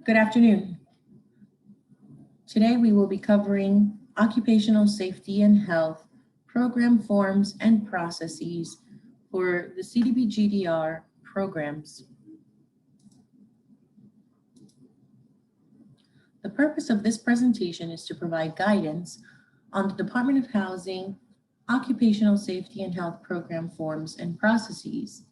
Good afternoon. Today we will be covering occupational safety and health program forms and processes for the CDBG-DR programs. The purpose of this presentation is to provide guidance on the Department of Housing Occupational Safety and Health program forms and processes.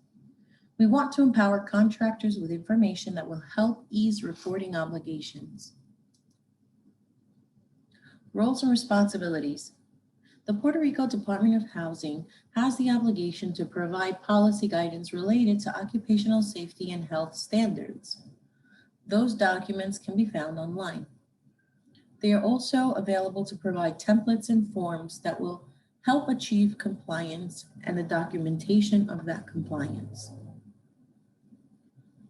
We want to empower contractors with information that will help ease reporting obligations. Roles and responsibilities. The Puerto Rico Department of Housing has the obligation to provide policy guidance related to occupational safety and health standards. Those documents can be found online. They are also available to provide templates and forms that will help achieve compliance and the documentation of that compliance.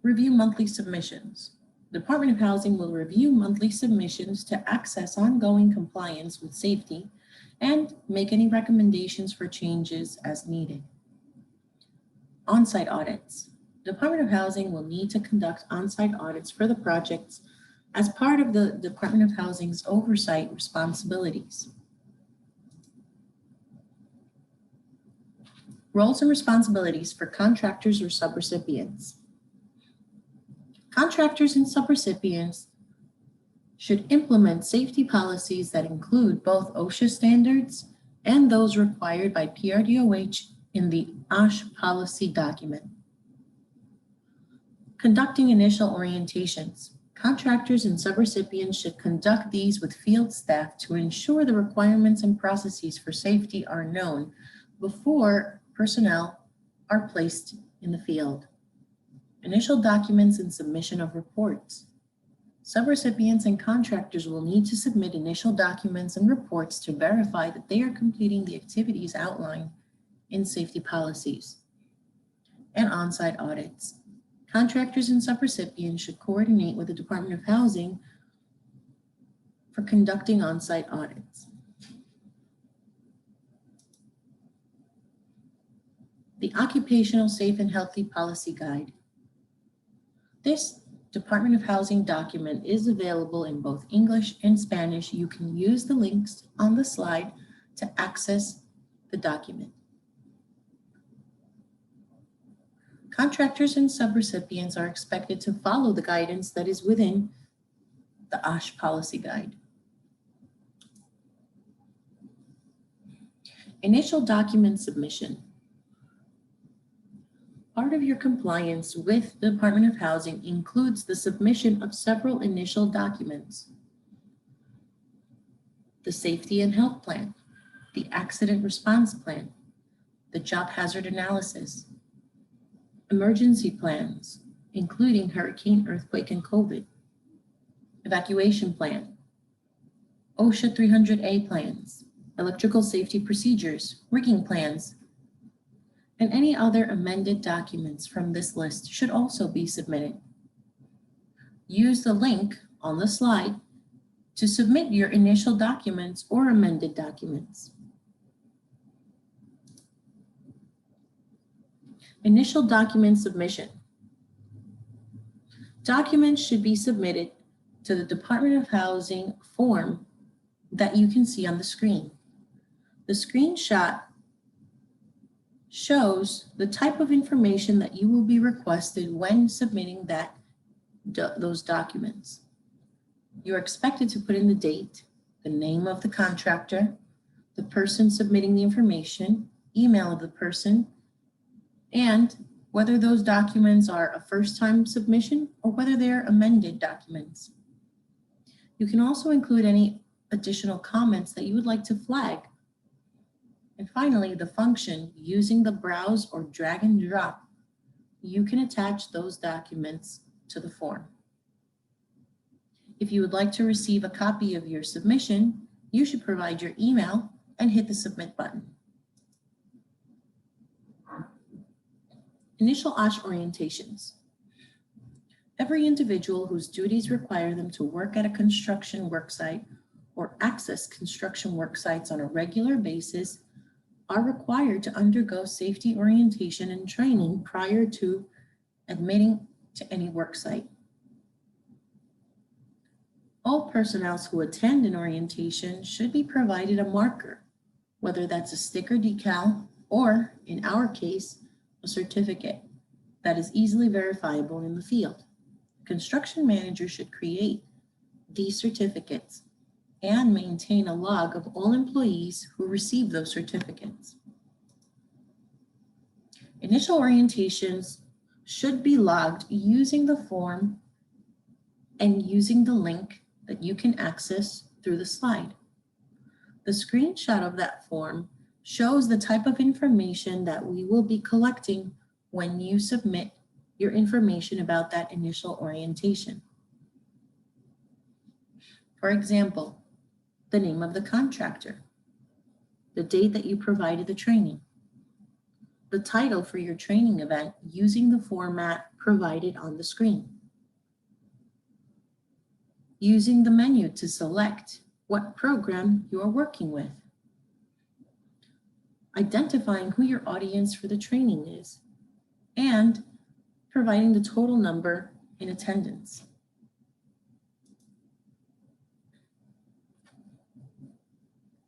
Review monthly submissions. The Department of Housing will review monthly submissions to access ongoing compliance with safety and make any recommendations for changes as needed. On-site audits. The Department of Housing will need to conduct on-site audits for the projects as part of the Department of Housing's oversight responsibilities. Roles and responsibilities for contractors or subrecipients. Contractors and subrecipients should implement safety policies that include both OSHA standards and those required by PRDOH in the OSH policy document. Conducting initial orientations. Contractors and subrecipients should conduct these with field staff to ensure the requirements and processes for safety are known before personnel are placed in the field. Initial documents and submission of reports. Subrecipients and contractors will need to submit initial documents and reports to verify that they are completing the activities outlined in safety policies. And on-site audits. Contractors and subrecipients should coordinate with the Department of Housing for conducting on-site audits. The Occupational Safe and Healthy Policy Guide. This Department of Housing document is available in both English and Spanish. You can use the links on the slide to access the document. Contractors and subrecipients are expected to follow the guidance that is within the OSH policy guide. Initial document submission. Part of your compliance with the Department of Housing includes the submission of several initial documents. The Safety and Health Plan, the Accident Response Plan, the Job Hazard Analysis, emergency plans, including hurricane, earthquake, and COVID, evacuation plan, OSHA 300A plans, electrical safety procedures, rigging plans, and any other amended documents from this list should also be submitted. Use the link on the slide to submit your initial documents or amended documents. Initial document submission. Documents should be submitted to the Department of Housing form that you can see on the screen. The screenshot shows the type of information that you will be requested when submitting those documents. You're expected to put in the date, the name of the contractor, the person submitting the information, email of the person, and whether those documents are a first-time submission or whether they're amended documents. You can also include any additional comments that you would like to flag. And finally, the function, using the browse or drag and drop, you can attach those documents to the form. If you would like to receive a copy of your submission, you should provide your email and hit the submit button. Initial OSH orientations. Every individual whose duties require them to work at a construction worksite or access construction work sites on a regular basis are required to undergo safety orientation and training prior to admitting to any work site. All personnel who attend an orientation should be provided a marker, whether that's a sticker decal or, in our case, a certificate that is easily verifiable in the field. Construction manager should create these certificates and maintain a log of all employees who receive those certificates. Initial orientations should be logged using the form and using the link that you can access through the slide. The screenshot of that form shows the type of information that we will be collecting when you submit your information about that initial orientation. For example, the name of the contractor, the date that you provided the training, the title for your training event using the format provided on the screen, using the menu to select what program you are working with, identifying who your audience for the training is, and providing the total number in attendance.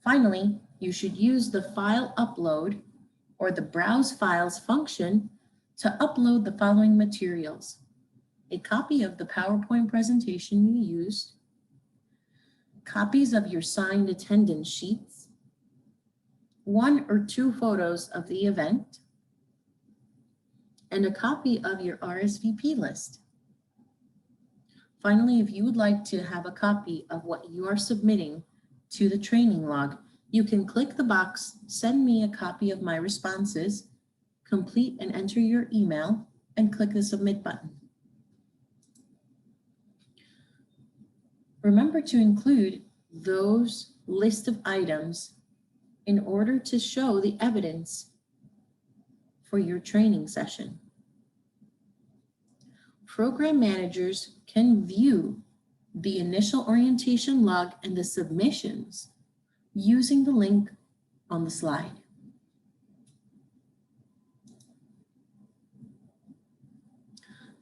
Finally, you should use the file upload or the browse files function to upload the following materials: a copy of the PowerPoint presentation you used, copies of your signed attendance sheets, 1 or 2 photos of the event, and a copy of your RSVP list. Finally, if you would like to have a copy of what you are submitting to the training log, you can click the box, send me a copy of my responses, complete and enter your email, and click the submit button. Remember to include those list of items in order to show the evidence for your training session. Program managers can view the initial orientation log and the submissions using the link on the slide.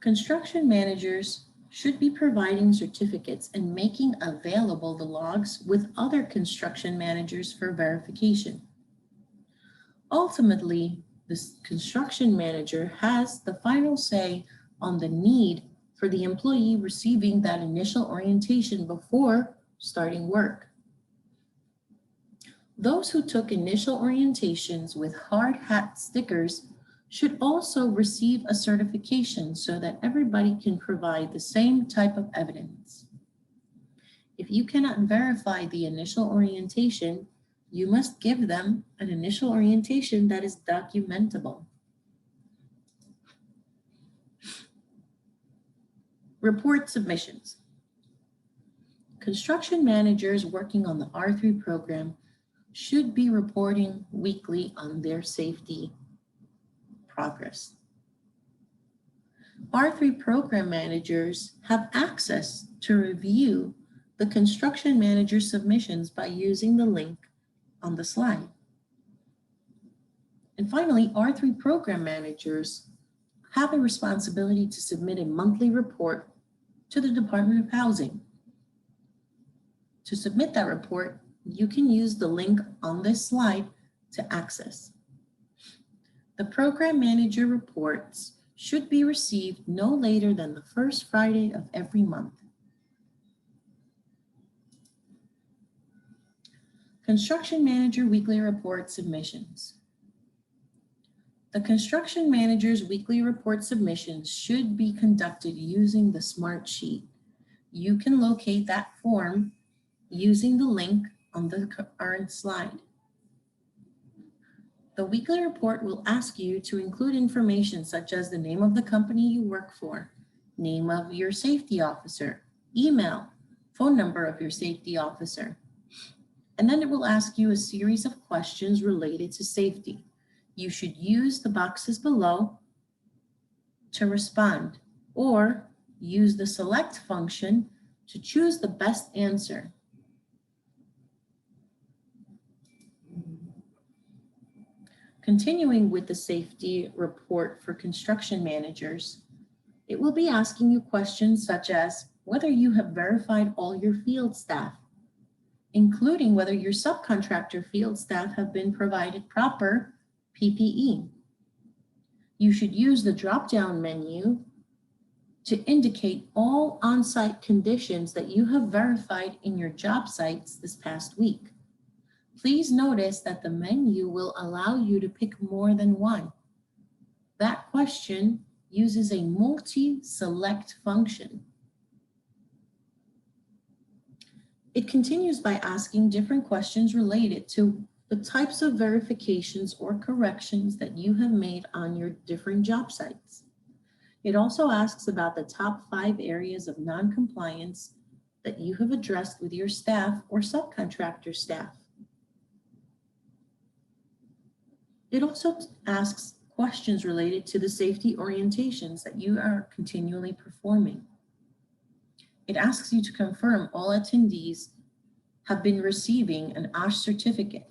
Construction managers should be providing certificates and making available the logs with other construction managers for verification. Ultimately, the construction manager has the final say on the need for the employee receiving that initial orientation before starting work. Those who took initial orientations with hard hat stickers should also receive a certification so that everybody can provide the same type of evidence. If you cannot verify the initial orientation, you must give them an initial orientation that is documentable. Report submissions. Construction managers working on the R3 program should be reporting weekly on their safety progress. R3 program managers have access to review the construction manager submissions by using the link on the slide. And finally, R3 program managers have a responsibility to submit a monthly report to the Department of Housing. To submit that report, you can use the link on this slide to access. The program manager reports should be received no later than the first Friday of every month. Construction manager weekly report submissions. The construction manager's weekly report submissions should be conducted using the Smart Sheet. You can locate that form using the link on the current slide. The weekly report will ask you to include information such as the name of the company you work for, name of your safety officer, email, phone number of your safety officer. And then it will ask you a series of questions related to safety. You should use the boxes below to respond, or use the select function to choose the best answer. Continuing with the safety report for construction managers, it will be asking you questions such as, whether you have verified all your field staff, including whether your subcontractor field staff have been provided proper PPE. You should use the drop-down menu to indicate all on-site conditions that you have verified in your job sites this past week. Please notice that the menu will allow you to pick more than one. That question uses a multi-select function. It continues by asking different questions related to the types of verifications or corrections that you have made on your different job sites. It also asks about the top 5 areas of non-compliance that you have addressed with your staff or subcontractor staff. It also asks questions related to the safety orientations that you are continually performing. It asks you to confirm all attendees have been receiving an OSH certificate.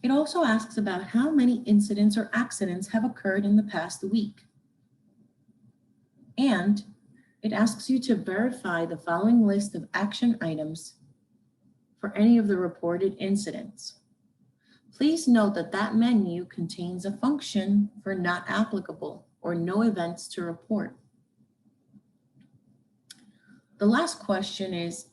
It also asks about how many incidents or accidents have occurred in the past week. And it asks you to verify the following list of action items for any of the reported incidents. Please note that that menu contains a function for not applicable or no events to report. The last question is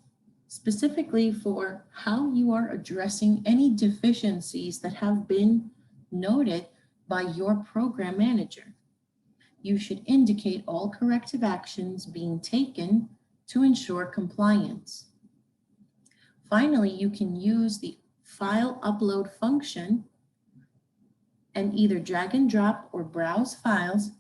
specifically for how you are addressing any deficiencies that have been noted by your program manager. You should indicate all corrective actions being taken to ensure compliance. Finally, you can use the file upload function and either drag and drop or browse files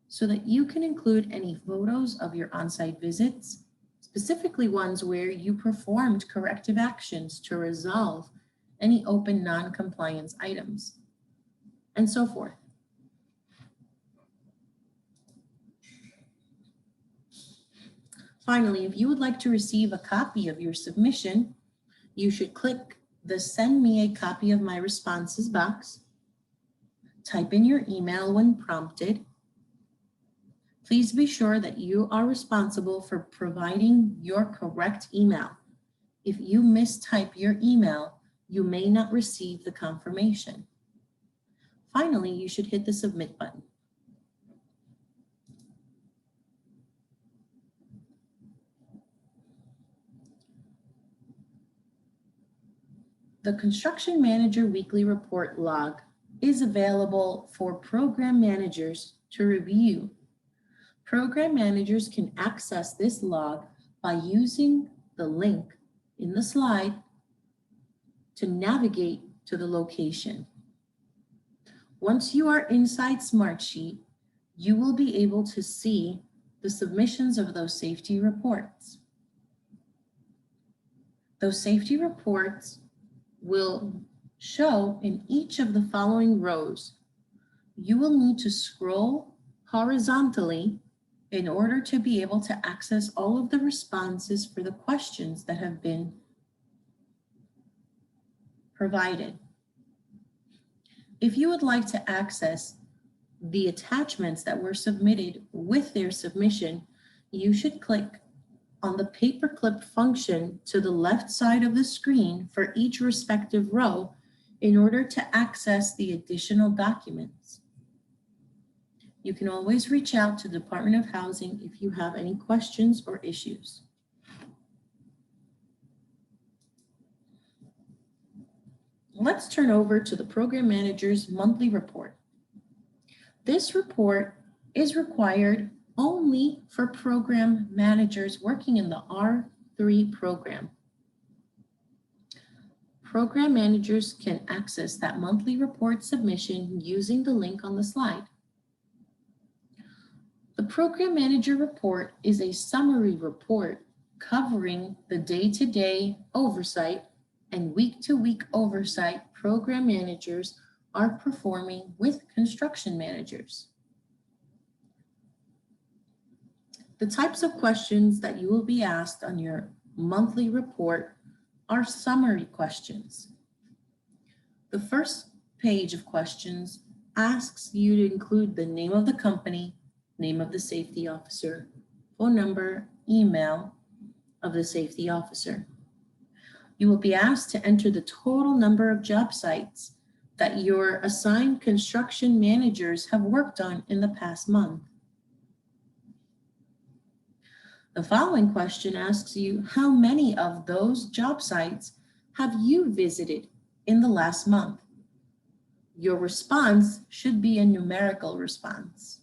so that you can include any photos of your on-site visits, specifically ones where you performed corrective actions to resolve any open non-compliance items, and so forth. Finally, if you would like to receive a copy of your submission, you should click the Send Me a Copy of My Responses box, type in your email when prompted. Please be sure that you are responsible for providing your correct email. If you mistype your email, you may not receive the confirmation. Finally, you should hit the Submit button. The Construction Manager Weekly Report log is available for program managers to review. Program managers can access this log by using the link in the slide to navigate to the location. Once you are inside Smartsheet, you will be able to see the submissions of those safety reports. Those safety reports will show in each of the following rows. You will need to scroll horizontally in order to be able to access all of the responses for the questions that have been provided. If you would like to access the attachments that were submitted with their submission, you should click on the paperclip function to the left side of the screen for each respective row in order to access the additional documents. You can always reach out to the Department of Housing if you have any questions or issues. Let's turn over to the Program Manager's monthly report. This report is required only for program managers working in the R3 program. Program managers can access that monthly report submission using the link on the slide. The Program Manager report is a summary report covering the day-to-day oversight and week-to-week oversight program managers are performing with construction managers. The types of questions that you will be asked on your monthly report are summary questions. The first page of questions asks you to include the name of the company, name of the safety officer, phone number, email of the safety officer. You will be asked to enter the total number of job sites that your assigned construction managers have worked on in the past month. The following question asks you how many of those job sites have you visited in the last month? Your response should be a numerical response.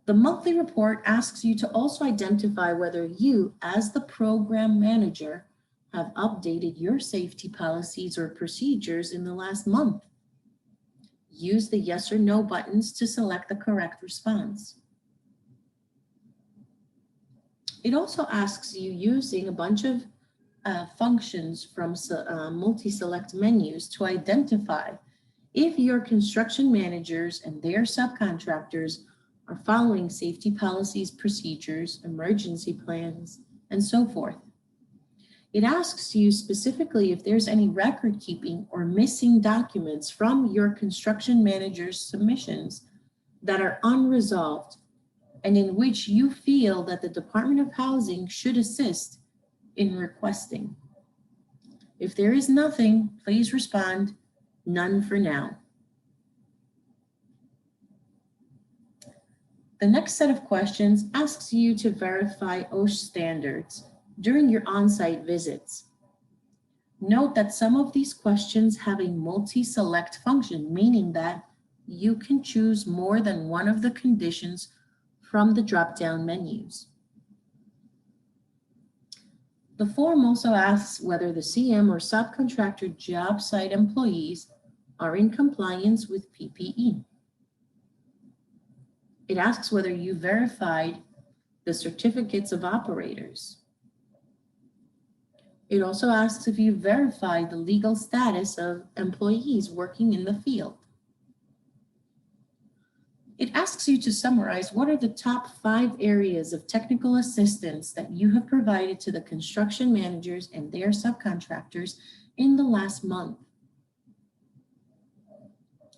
The monthly report asks you to also identify whether you, as the program manager, have updated your safety policies or procedures in the last month. Use the yes or no buttons to select the correct response. It also asks you, using a bunch of functions from multi-select menus, to identify if your construction managers and their subcontractors are following safety policies, procedures, emergency plans, and so forth. It asks you specifically if there's any record keeping or missing documents from your construction manager's submissions that are unresolved and in which you feel that the Department of Housing should assist in requesting. If there is nothing, please respond, none for now. The next set of questions asks you to verify OSH standards during your on-site visits. Note that some of these questions have a multi-select function, meaning that you can choose more than one of the conditions from the drop-down menus. The form also asks whether the CM or subcontractor job site employees are in compliance with PPE. It asks whether you verified the certificates of operators. It also asks if you verified the legal status of employees working in the field. It asks you to summarize what are the top 5 areas of technical assistance that you have provided to the construction managers and their subcontractors in the last month.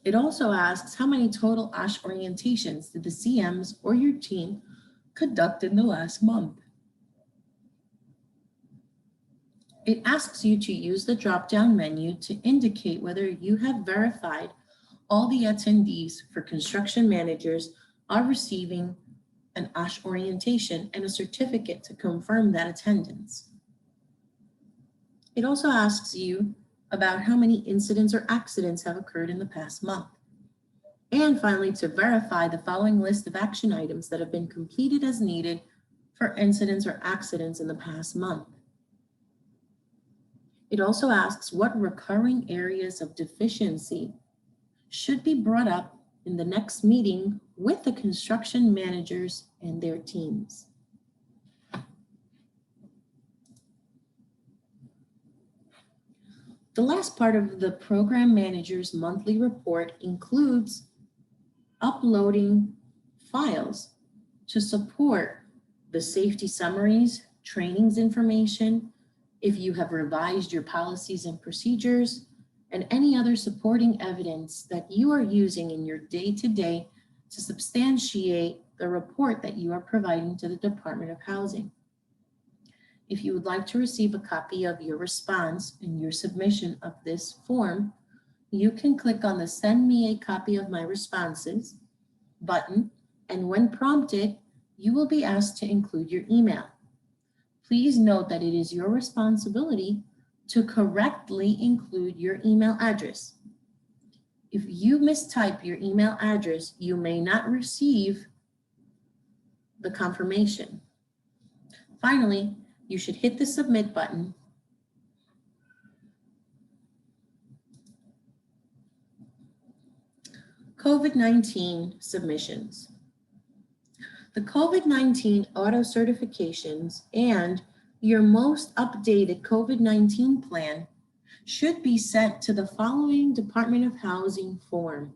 It also asks how many total OSH orientations did the CMs or your team conduct in the last month. It asks you to use the drop-down menu to indicate whether you have verified all the attendees for construction managers are receiving an OSH orientation and a certificate to confirm that attendance. It also asks you about how many incidents or accidents have occurred in the past month. And finally, to verify the following list of action items that have been completed as needed for incidents or accidents in the past month. It also asks what recurring areas of deficiency should be brought up in the next meeting with the construction managers and their teams. The last part of the program manager's monthly report includes uploading files to support the safety summaries, trainings information, if you have revised your policies and procedures, and any other supporting evidence that you are using in your day-to-day to substantiate the report that you are providing to the Department of Housing. If you would like to receive a copy of your response and your submission of this form, you can click on the Send Me a Copy of My Responses button, and when prompted, you will be asked to include your email. Please note that it is your responsibility to correctly include your email address. If you mistype your email address, you may not receive the confirmation. Finally, you should hit the Submit button. COVID-19 submissions. The COVID-19 auto certifications and your most updated COVID-19 plan should be sent to the following Department of Housing form.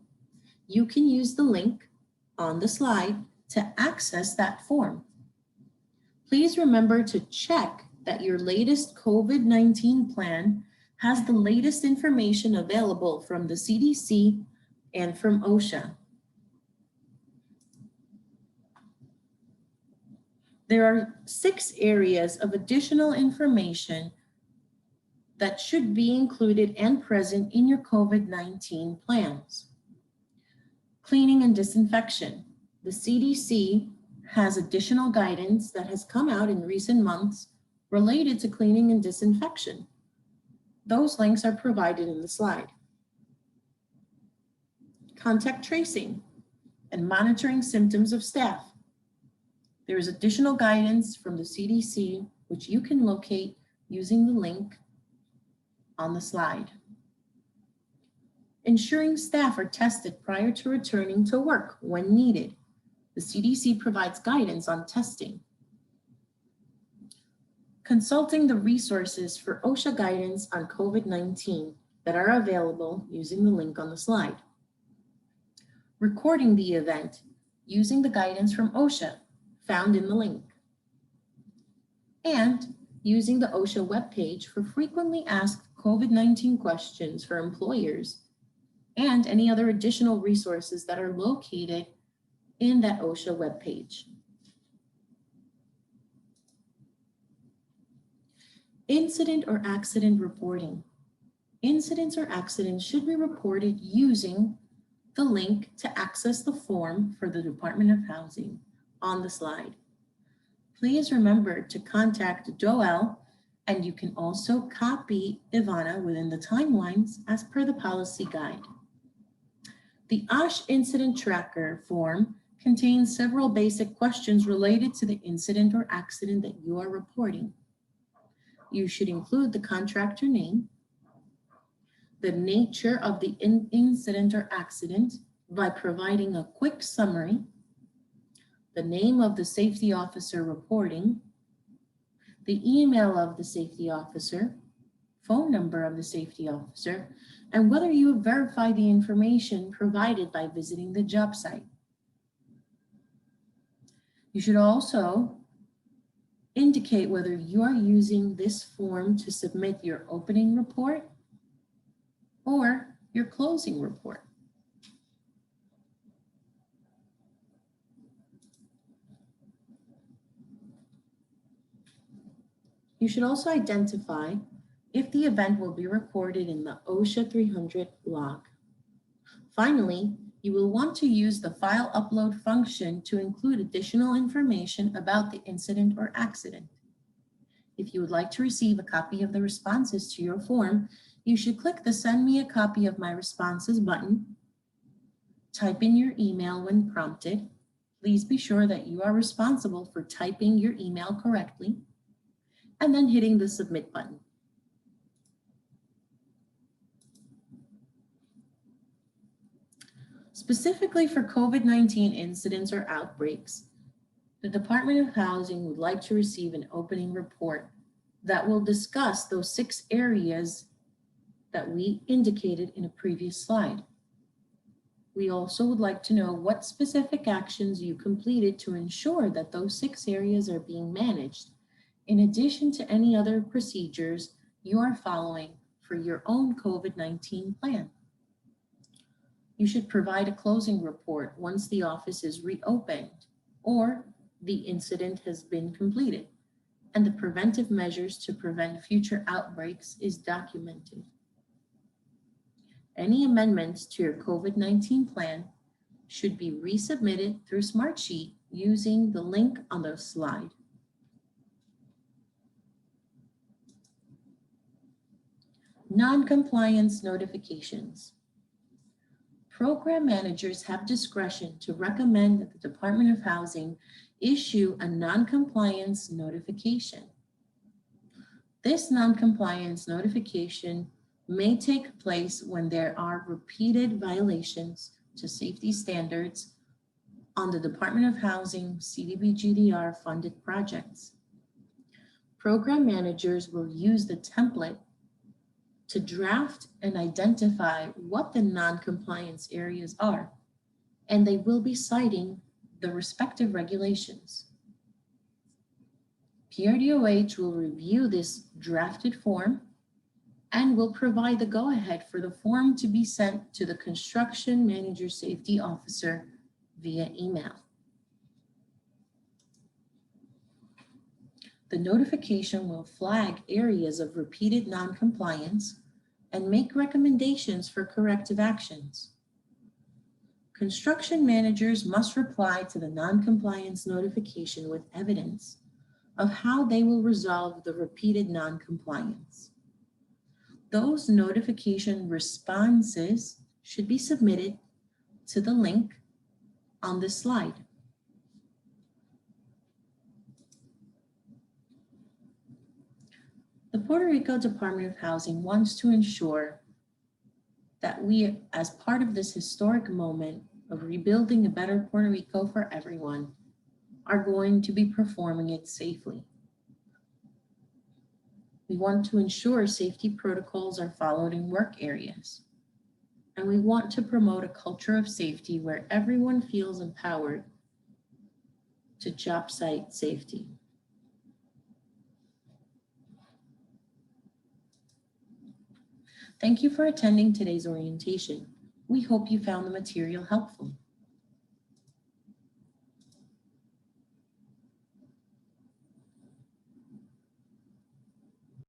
You can use the link on the slide to access that form. Please remember to check that your latest COVID-19 plan has the latest information available from the CDC and from OSHA. There are 6 areas of additional information that should be included and present in your COVID-19 plans. Cleaning and disinfection. The CDC has additional guidance that has come out in recent months related to cleaning and disinfection. Those links are provided in the slide. Contact tracing and monitoring symptoms of staff. There is additional guidance from the CDC, which you can locate using the link on the slide. Ensuring staff are tested prior to returning to work when needed. The CDC provides guidance on testing. Consulting the resources for OSHA guidance on COVID-19 that are available using the link on the slide. Recording the event using the guidance from OSHA found in the link. And using the OSHA webpage for frequently asked COVID-19 questions for employers and any other additional resources that are located in that OSHA webpage. Incident or accident reporting. Incidents or accidents should be reported using the link to access the form for the Department of Housing on the slide. Please remember to contact Joelle, and you can also copy Ivana within the timelines as per the policy guide. The OSH Incident Tracker form contains several basic questions related to the incident or accident that you are reporting. You should include the contractor name, the nature of the incident or accident by providing a quick summary, the name of the safety officer reporting, the email of the safety officer, phone number of the safety officer, and whether you have verified the information provided by visiting the job site. You should also indicate whether you are using this form to submit your opening report or your closing report. You should also identify if the event will be recorded in the OSHA 300 log. Finally, you will want to use the file upload function to include additional information about the incident or accident. If you would like to receive a copy of the responses to your form, you should click the Send Me a Copy of My Responses button, type in your email when prompted. Please be sure that you are responsible for typing your email correctly, and then hitting the Submit button. Specifically for COVID-19 incidents or outbreaks, the Department of Housing would like to receive an opening report that will discuss those 6 areas that we indicated in a previous slide. We also would like to know what specific actions you completed to ensure that those 6 areas are being managed, in addition to any other procedures you are following for your own COVID-19 plan. You should provide a closing report once the office is reopened or the incident has been completed and the preventive measures to prevent future outbreaks is documented. Any amendments to your COVID-19 plan should be resubmitted through Smartsheet using the link on the slide. Non-compliance notifications. Program managers have discretion to recommend that the Department of Housing issue a non-compliance notification. This non-compliance notification may take place when there are repeated violations to safety standards on the Department of Housing CDBG-DR funded projects. Program managers will use the template to draft and identify what the non-compliance areas are, and they will be citing the respective regulations. PRDOH will review this drafted form and will provide the go-ahead for the form to be sent to the Construction Manager Safety Officer via email. The notification will flag areas of repeated noncompliance and make recommendations for corrective actions. Construction managers must reply to the noncompliance notification with evidence of how they will resolve the repeated noncompliance. Those notification responses should be submitted to the link on this slide. The Puerto Rico Department of Housing wants to ensure that we, as part of this historic moment of rebuilding a better Puerto Rico for everyone, are going to be performing it safely. We want to ensure safety protocols are followed in work areas. And we want to promote a culture of safety where everyone feels empowered to job site safety. Thank you for attending today's orientation. We hope you found the material helpful.